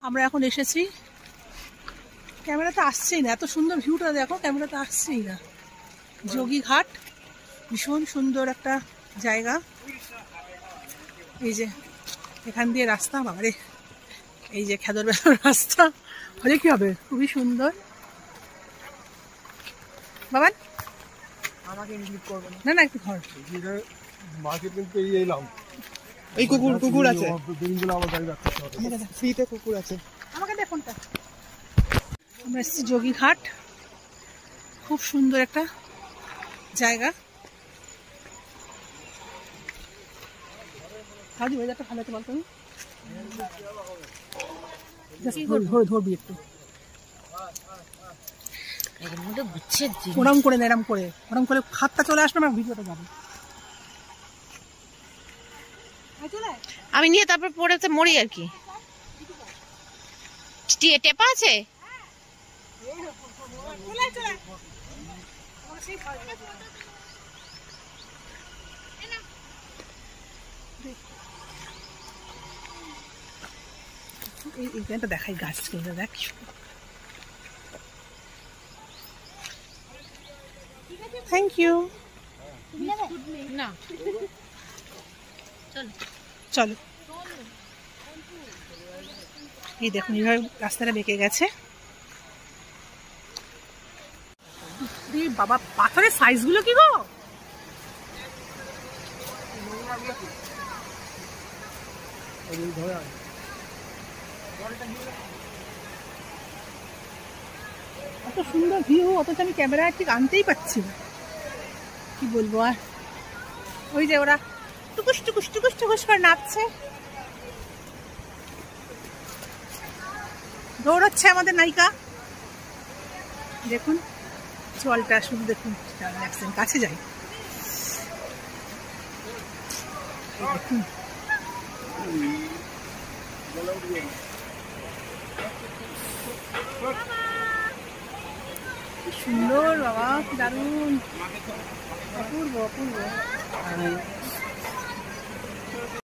আমরা এখন এসেছি, ক্যামেরাতে আসছেই না, এত সুন্দর ভিউটা দেখো, ক্যামেরাতে আসছেই না। যোগীঘাট ভীষণ সুন্দর একটা জায়গা। এই যে এখান দিয়ে রাস্তা, বাবারে এই যে খেদর বেদর রাস্তা, হলে কি হবে, খুবই সুন্দর। বাবা আমাকে ইনক্লুড করবে না, না একটু ঘর মাকে কিন্তু এলাম। এই কুকুর আছে, ফ্রিতে কুকুর আছে, আমাকে দে ফোনটা। আমরা এসেছি যোগীঘাট, খুব সুন্দর একটা জায়গা। হাজি ওয়েদারটা ভালো আছে বলতো, ধরবি একটু ওরম করে এরম করে হাতটা চলে আসবে না, ভিডিওটা যাবে। আমি নিয়ে তারপর পরে তো মরি আর কি। টেপা আছে, এইখানটা দেখাই গাছ, দেখ থ্যাংক ইউ। না চলো, এই দেখুন এইভাবে রাস্তাটা বেঁকে গেছে। বাবা পাথরের সাইজ গুলো কি গো, এত সুন্দর ভিউ, অথচ আমি ক্যামেরা ঠিক আনতেই পারছি না, কি বলবো আর। ওই যে ওরা টুকুস টুকুস টুকুস টুকুস করে নাচছে, দৌড়াচ্ছে আমাদের নায়িকা। দেখুন জলটা শুধু দেখুন, কাছে যাই, দেখুন সুন্দর, বাবা কি দারুণ, অপূর্ব অপূর্ব।